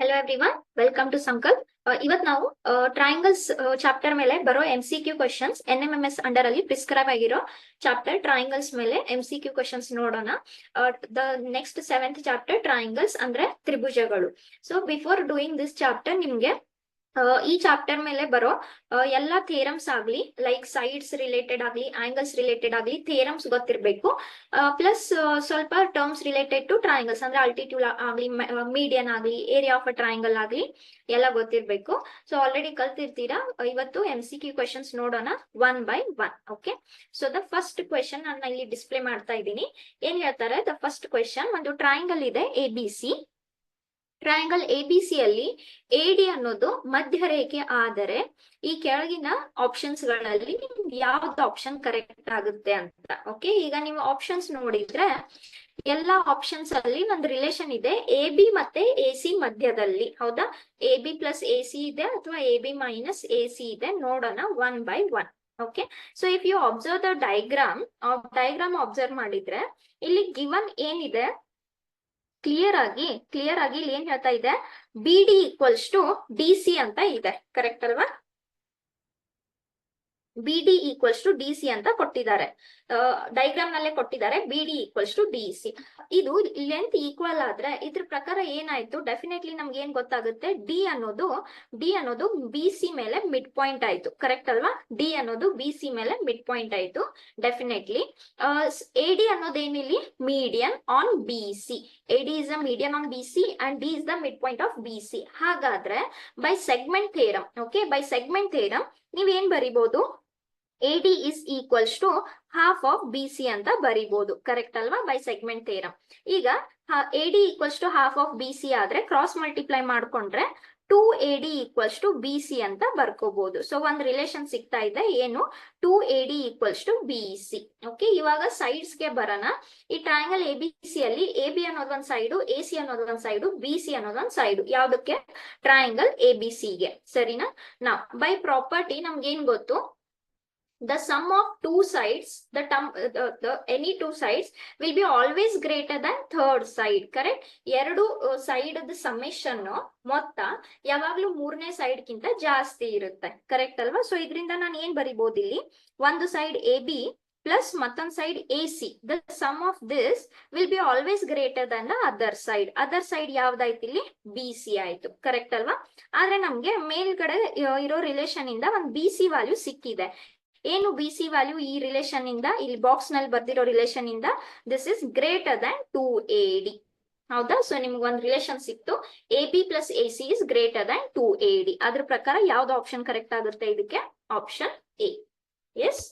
Hello everyone, welcome to Sankalp. ಇವತ್ ನಾವು triangles chapter ಮೇಲೆ ಬರೋ MCQ ಕ್ವಶನ್ಸ್ NMMS ಅಂಡರ್ ಅಲ್ಲಿ ಪ್ರಿಸ್ಕ್ರೈಬ್ ಆಗಿರೋ ಚಾಪ್ಟರ್ ಟ್ರಯಾಂಗಲ್ಸ್ ಮೇಲೆ MCQ ಕ್ವಶನ್ಸ್ ನೋಡೋಣ. The next 7th chapter triangles ಅಂದ್ರೆ ತ್ರಿಭುಜಗಳು. So before doing this chapter ನಿಮ್ಗೆ ಈ ಚಾಪ್ಟರ್ ಮೇಲೆ ಬರೋ ಎಲ್ಲಾ ಥಿಯರಮ್ಸ್ ಆಗ್ಲಿ, ಲೈಕ್ ಸೈಡ್ಸ್ ರಿಲೇಟೆಡ್ ಆಗ್ಲಿ, ಆಂಗಲ್ಸ್ ರಿಲೇಟೆಡ್ ಆಗ್ಲಿ, ಥಿಯರಮ್ಸ್ ಗೊತ್ತಿರ್ಬೇಕು. ಪ್ಲಸ್ ಸ್ವಲ್ಪ ಟರ್ಮ್ಸ್ ರಿಲೇಟೆಡ್ ಟು ಟ್ರಯಾಂಗಲ್ಸ್ ಅಂದ್ರೆ ಅಲ್ಟಿಟ್ಯೂಡ್ ಆಗ್ಲಿ, ಮೀಡಿಯನ್ ಆಗ್ಲಿ, ಏರಿಯಾ ಆಫ್ ಅ ಟ್ರಯಾಂಗಲ್ ಆಗ್ಲಿ ಎಲ್ಲ ಗೊತ್ತಿರ್ಬೇಕು. ಸೊ ಆಲ್ರೆಡಿ ಕಲ್ತಿರ್ತೀರಾ. ಇವತ್ತು MCQ ಕ್ವೆಶನ್ಸ್ ನೋಡೋಣ one by one. Okay, so the first question ನಾನು ಇಲ್ಲಿ ಡಿಸ್ಪ್ಲೇ ಮಾಡ್ತಾ ಇದ್ದೀನಿ. ಏನ್ ಹೇಳ್ತಾರೆ? ದ ಫಸ್ಟ್ ಕ್ವೆಶನ್, ಒಂದು ಟ್ರಯಾಂಗಲ್ ಇದೆ ABC. ಟ್ರಯಾಂಗಲ್ ABC ಅಲ್ಲಿ AD ಅನ್ನೋದು ಮಧ್ಯರೇಖೆ ಆದರೆ ಈ ಕೆಳಗಿನ ಆಪ್ಷನ್ಸ್ ಗಳಲ್ಲಿ ಯಾವ್ದು ಆಪ್ಷನ್ ಕರೆಕ್ಟ್ ಆಗುತ್ತೆ ಅಂತ. ಓಕೆ, ಈಗ ನೀವು ಆಪ್ಷನ್ಸ್ ನೋಡಿದ್ರೆ ಎಲ್ಲಾ ಆಪ್ಷನ್ಸ್ ಅಲ್ಲಿ ಒಂದು ರಿಲೇಷನ್ ಇದೆ AB ಮತ್ತೆ AC ಮಧ್ಯದಲ್ಲಿ. ಹೌದಾ? AB ಪ್ಲಸ್ AC ಇದೆ ಅಥವಾ AB ಮೈನಸ್ AC ಇದೆ. ನೋಡೋಣ one by one. Okay, so if you observe the diagram observe ಮಾಡಿದ್ರೆ ಇಲ್ಲಿ ಗಿವನ್ ಏನಿದೆ, ಕ್ಲಿಯರ್ ಆಗಿ ಇಲ್ಲಿ ಏನ್ ಹೇಳ್ತಾ ಇದೆ? BD ಈಕ್ವಲ್ಸ್ ಟು DC ಅಂತ ಇದೆ. ಕರೆಕ್ಟ್ ಅಲ್ವಾ? BD ಈಕ್ವಲ್ಸ್ ಟು DC ಅಂತ ಕೊಟ್ಟಿದ್ದಾರೆ. ಡೈಗ್ರಾಮ್ ನಲ್ಲೇ ಕೊಟ್ಟಿದ್ದಾರೆ BD ಈಕ್ವಲ್ಸ್ ಟು DC. ಇದು ಲೆಂತ್ ಈಕ್ವಲ್ ಆದ್ರೆ ಇದ್ರ ಪ್ರಕಾರ ಏನಾಯ್ತು? ಡೆಫಿನೆಟ್ಲಿ ನಮ್ಗೆ ಏನ್ ಗೊತ್ತಾಗುತ್ತೆ? D ಅನ್ನೋದು BC ಮೇಲೆ ಮಿಡ್ ಪಾಯಿಂಟ್ ಆಯ್ತು. ಕರೆಕ್ಟ್ ಅಲ್ವಾ? D ಅನ್ನೋದು BC ಮೇಲೆ ಮಿಡ್ ಪಾಯಿಂಟ್ ಆಯ್ತು ಡೆಫಿನೆಟ್ಲಿ. AD ಅನ್ನೋದೇನಿಲ್ಲಿ? Median on BC. AD is a median on BC and D is the midpoint of BC. ಹಾಗಾದ್ರೆ by segment theorem, okay, by segment theorem ನೀವೇನ್ ಬರಿಬಹುದು? AD is equals to half of BC ಅಂತ ಬರಿಬಹುದು. Correct ಅಲ್ವಾ? By segment theorem. ಈಗ AD equals to half of BC ಆದ್ರೆ cross multiply ಮಾಡ್ಕೊಂಡ್ರೆ 2AD equals to BC ಅಂತ ಬರ್ಕೋಬಹುದು. So ಒಂದ್ relation ಸಿಗ್ತಾ ಇದೆ. ಏನು? 2AD equals to BC. Okay, ಇವಾಗ ಸೈಡ್ಸ್ ಗೆ ಬರೋಣ. ಈ ಟ್ರಯಾಂಗಲ್ ABC ಅಲ್ಲಿ AB ಅನ್ನೋದು ಒಂದ್ ಸೈಡು, AC ಅನ್ನೋದು ಒಂದ್ ಸೈಡು, BC ಅನ್ನೋದು ಒಂದ್ ಸೈಡು. ಯಾವ್ದಕ್ಕೆ? ಟ್ರಯಾಂಗಲ್ ABC ಗೆ. ಸರಿನಾ? ನಾವು ಬೈ ಪ್ರಾಪರ್ಟಿ ನಮ್ಗೆ ಏನ್ ಗೊತ್ತು? The sum of two sides, any two sides will be always greater than third side. Correct? ಎರಡು ಸೈಡ್ ಸಮೇಶನ್ ಮೊತ್ತ ಯಾವಾಗ್ಲೂ ಮೂರನೇ ಸೈಡ್ ಗಿಂತ ಜಾಸ್ತಿ ಇರುತ್ತೆ. ಕರೆಕ್ಟ್ ಅಲ್ವಾ? ಸೊ ಇದರಿಂದ ನಾನು ಏನ್ ಬರಿಬಹುದು ಇಲ್ಲಿ? ಒಂದು ಸೈಡ್ AB ಪ್ಲಸ್ ಮತ್ತೊಂದು side AC. The sum of this will be always greater than the other side. Other side ಯಾವ್ದಾಯ್ತು ಇಲ್ಲಿ? BC ಆಯ್ತು. ಕರೆಕ್ಟ್ ಅಲ್ವಾ? ಆದ್ರೆ ನಮ್ಗೆ ಮೇಲ್ಗಡೆ ಇರೋ ರಿಲೇಷನ್ ಇಂದ ಒಂದು BC ವ್ಯಾಲ್ಯೂ ಸಿಕ್ಕಿದೆ. ಏನು BC ವ್ಯಾಲ್ಯೂ? ಈ ರಿಲೇಷನ್ ಇಂದ, ಇಲ್ಲಿ ಬಾಕ್ಸ್ ನಲ್ಲಿ ಬರ್ದಿರೋ ರಿಲೇಷನ್ ಇಂದ this is greater than 2AD. ಹೌದಾ? ಸೊ ನಿಮ್ಗೆ ಒಂದು ರಿಲೇಷನ್ ಸಿಕ್ತು, AB plus AC is greater than 2AD. ಅದ್ರ ಪ್ರಕಾರ ಯಾವ್ದು ಆಪ್ಷನ್ ಕರೆಕ್ಟ್ ಆಗುತ್ತೆ ಇದಕ್ಕೆ? Option A. ಎಸ್.